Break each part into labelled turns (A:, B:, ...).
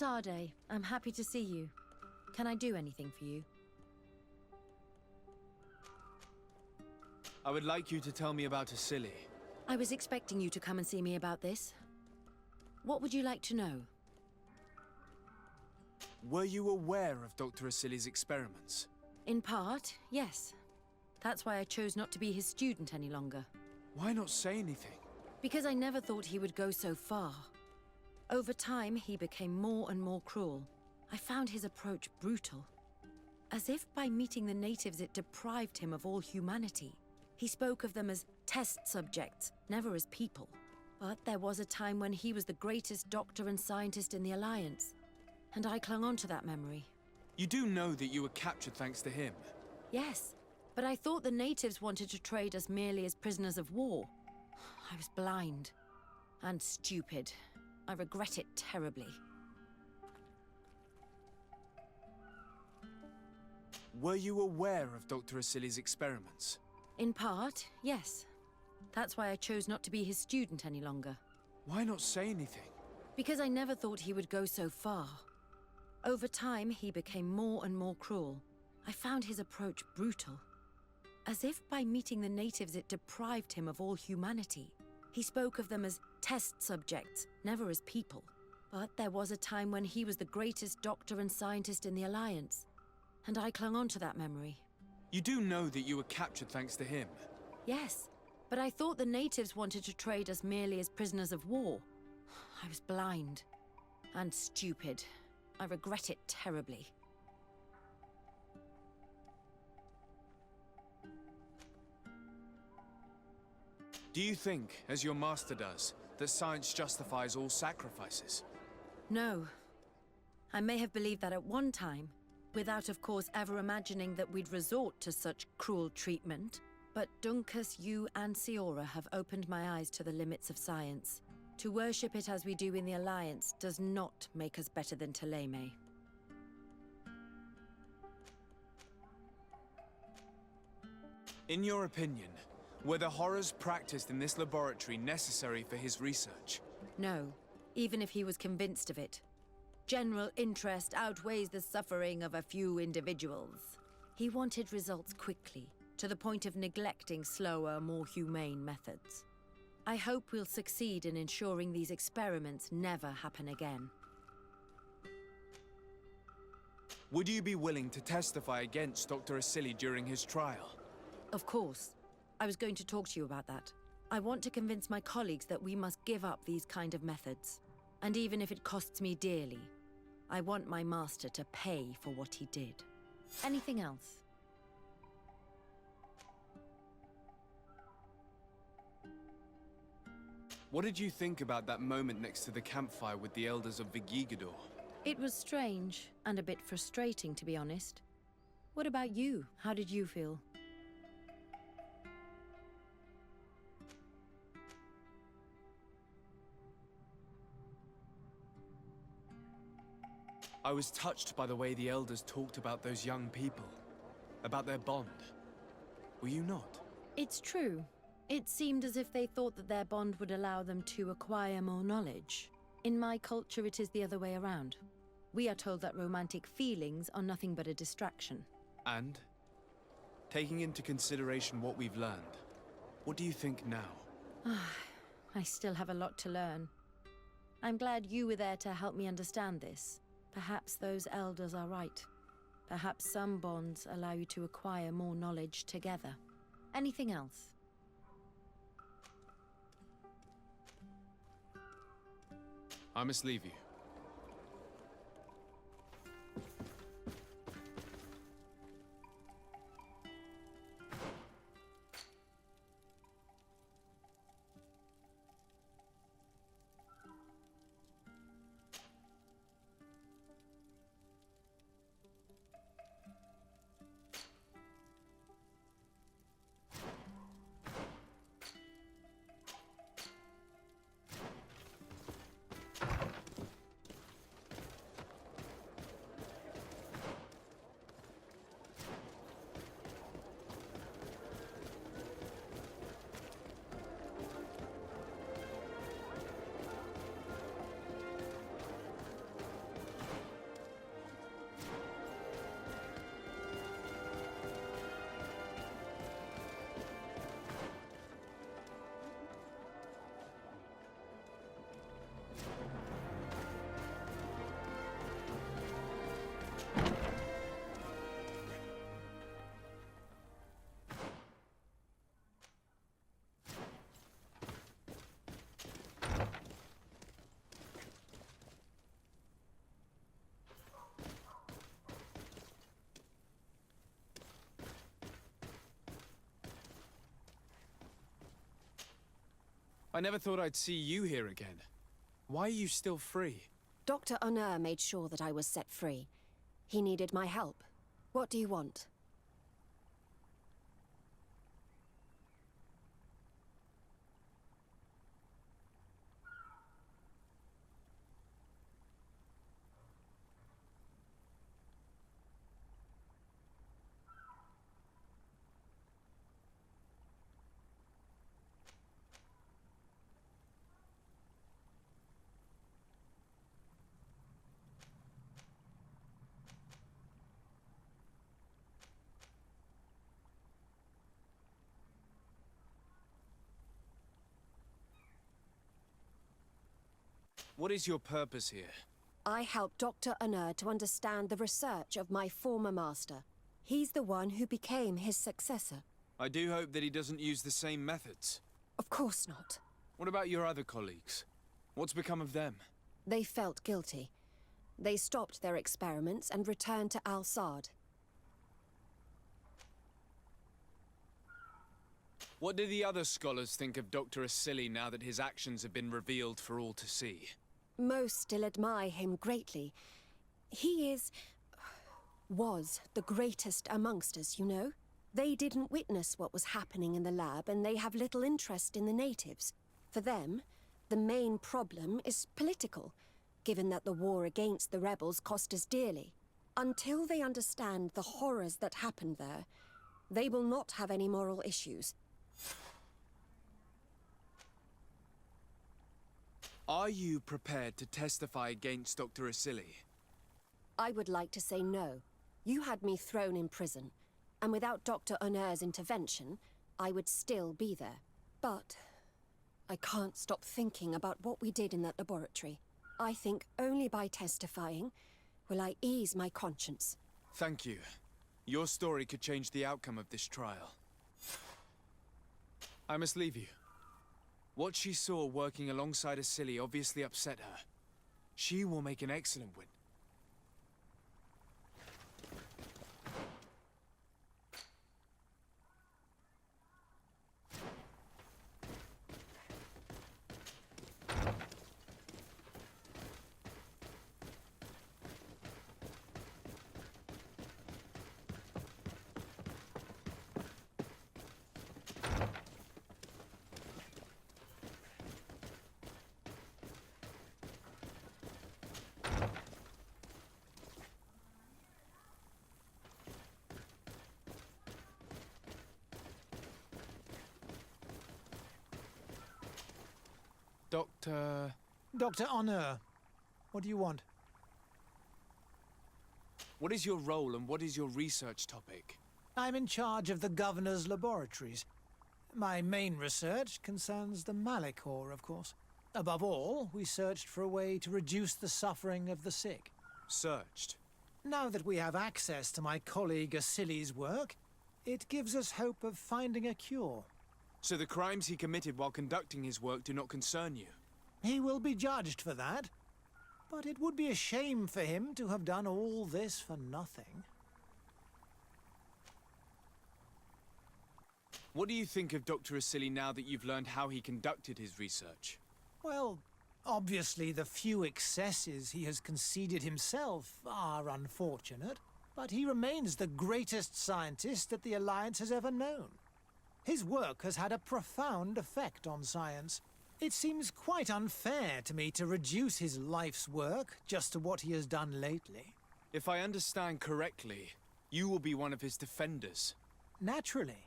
A: Sade, I'm happy to see you. Can I do anything for you?
B: I would like you to tell me about Asili.
A: I was expecting you to come and see me about this. What would you like to know?
B: Were you aware of Dr. Asili's experiments?
A: In part, yes. That's why I chose not to be his student any longer.
B: Why not say anything?
A: Because I never thought he would go so far. Over time, he became more and more cruel. I found his approach brutal. As if by meeting the natives it deprived him of all humanity. He spoke of them as test subjects, never as people. But there was a time when he was the greatest doctor and scientist in the Alliance. And I clung on to that memory.
B: You do know that you were captured thanks to him?
A: Yes, but I thought the natives wanted to trade us merely as prisoners of war. I was blind. And stupid. I regret it terribly.
B: Were you aware of Dr. Asili's experiments?
A: In part, yes. That's why I chose not to be his student any longer.
B: Why not say anything?
A: Because I never thought he would go so far. Over time, he became more and more cruel. I found his approach brutal. As if by meeting the natives it deprived him of all humanity. He spoke of them as test subjects, never as people. But there was a time when he was the greatest doctor and scientist in the Alliance. And I clung on to that memory.
B: You do know that you were captured thanks to him?
A: Yes, but I thought the natives wanted to trade us merely as prisoners of war. I was blind. And stupid. I regret it terribly.
B: Do you think, as your master does, that science justifies all sacrifices?
A: No. I may have believed that at one time, without of course ever imagining that we'd resort to such cruel treatment. But Dunkus, you and Siora have opened my eyes to the limits of science. To worship it as we do in the Alliance does not make us better than Thélème.
B: In your opinion, were the horrors practiced in this laboratory necessary for his research?
A: No, even if he was convinced of it. General interest outweighs the suffering of a few individuals. He wanted results quickly, to the point of neglecting slower, more humane methods. I hope we'll succeed in ensuring these experiments never happen again.
B: Would you be willing to testify against Dr. Asili during his trial?
A: Of course. I was going to talk to you about that. I want to convince my colleagues that we must give up these kind of methods. And even if it costs me dearly, I want my master to pay for what he did. Anything else?
B: What did you think about that moment next to the campfire with the elders of Vigigador?
A: It was strange, and a bit frustrating, to be honest. What about you? How did you feel?
B: I was touched by the way the elders talked about those young people, about their bond. Were you not?
A: It's true. It seemed as if they thought that their bond would allow them to acquire more knowledge. In my culture, it is the other way around. We are told that romantic feelings are nothing but a distraction.
B: And, taking into consideration what we've learned, what do you think now?
A: I still have a lot to learn. I'm glad you were there to help me understand this. Perhaps those elders are right. Perhaps some bonds allow you to acquire more knowledge together. Anything else?
B: I must leave you. I never thought I'd see you here again. Why are you still free?
C: Dr. Honor made sure that I was set free. He needed my help. What do you want?
B: What is your purpose here?
C: I helped Dr. Honor to understand the research of my former master. He's the one who became his successor.
B: I do hope that he doesn't use the same methods.
C: Of course not.
B: What about your other colleagues? What's become of them?
C: They felt guilty. They stopped their experiments and returned to Al-Sad.
B: What do the other scholars think of Dr. Asili now that his actions have been revealed for all to see?
C: Most still admire him greatly. He was the greatest amongst us, you know? They didn't witness what was happening in the lab, and they have little interest in the natives. For them, the main problem is political, given that the war against the rebels cost us dearly. Until they understand the horrors that happened there, they will not have any moral issues.
B: Are you prepared to testify against Dr. Asili?
C: I would like to say no. You had me thrown in prison, and without Dr. Honor's intervention, I would still be there. But I can't stop thinking about what we did in that laboratory. I think only by testifying will I ease my conscience.
B: Thank you. Your story could change the outcome of this trial. I must leave you. What she saw working alongside Asili obviously upset her. She will make an excellent witness.
D: Dr. Honor, what do you want?
B: What is your role and what is your research topic?
D: I'm in charge of the Governor's laboratories. My main research concerns the Malachor, of course. Above all, we searched for a way to reduce the suffering of the sick.
B: Searched?
D: Now that we have access to my colleague Asili's work, it gives us hope of finding a cure.
B: So the crimes he committed while conducting his work do not concern you?
D: He will be judged for that. But it would be a shame for him to have done all this for nothing.
B: What do you think of Dr. Asili now that you've learned how he conducted his research?
D: Well, obviously the few excesses he has conceded himself are unfortunate, but he remains the greatest scientist that the Alliance has ever known. His work has had a profound effect on science. It seems quite unfair to me to reduce his life's work just to what he has done lately.
B: If I understand correctly, you will be one of his defenders.
D: Naturally.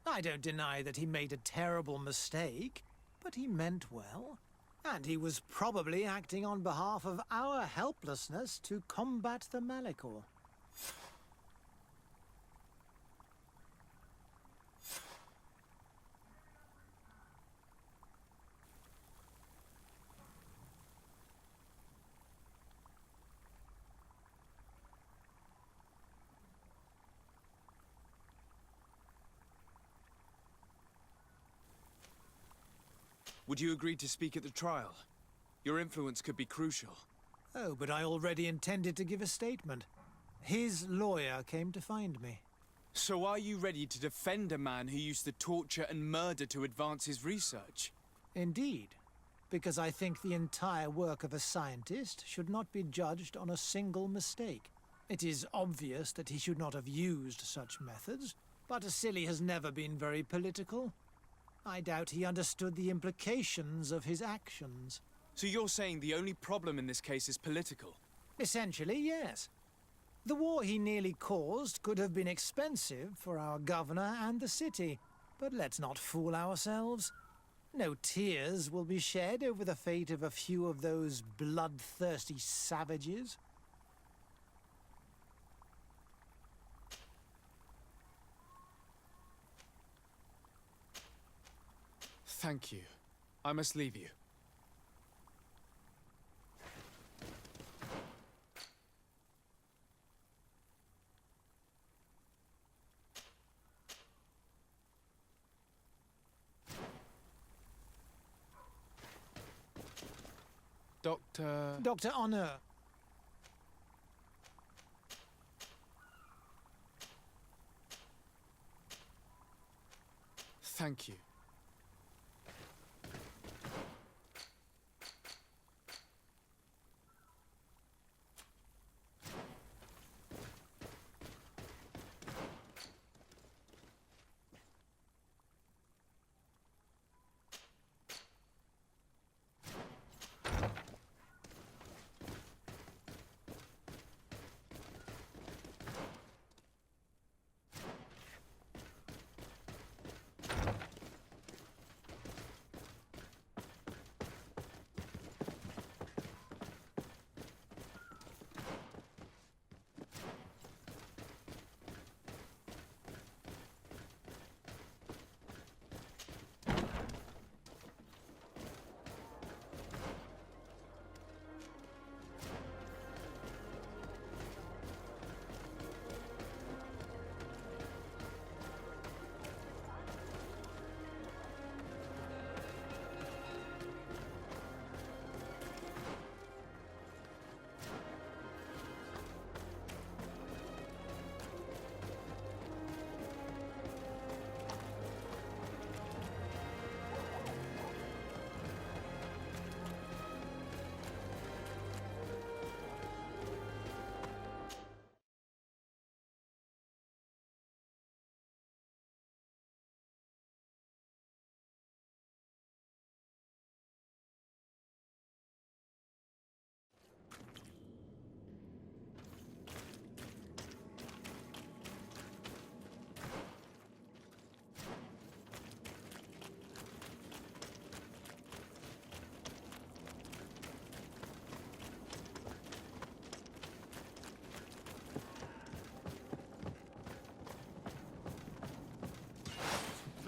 D: I don't deny that he made a terrible mistake, but he meant well. And he was probably acting on behalf of our helplessness to combat the Malachor.
B: Would you agree to speak at the trial? Your influence could be crucial.
D: Oh, but I already intended to give a statement. His lawyer came to find me.
B: So are you ready to defend a man who used to torture and murder to advance his research?
D: Indeed, because I think the entire work of a scientist should not be judged on a single mistake. It is obvious that he should not have used such methods, but Silly has never been very political. I doubt he understood the implications of his actions.
B: So you're saying the only problem in this case is political?
D: Essentially, yes. The war he nearly caused could have been expensive for our governor and the city, but let's not fool ourselves. No tears will be shed over the fate of a few of those bloodthirsty savages.
B: Thank you. I must leave you.
D: Dr. Honor.
B: Thank you.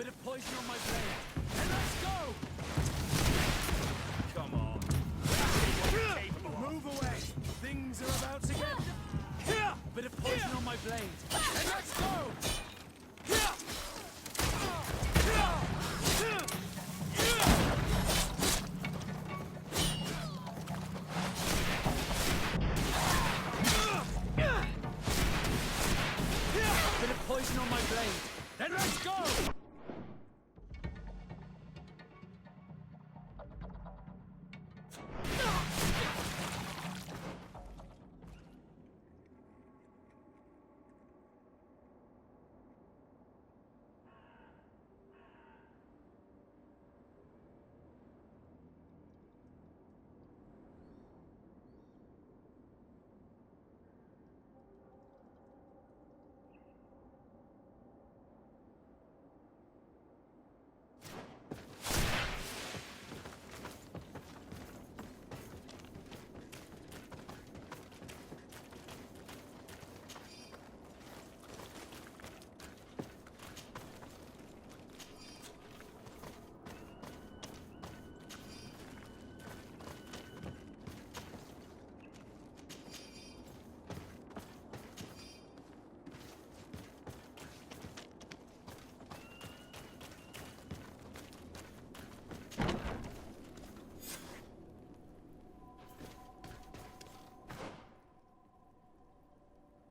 E: Bit of poison on my blade. And let's go! Come on. Move away. Things are about to get... Bit of poison on my blade. And let's go! Bit of poison on my blade. Then let's go!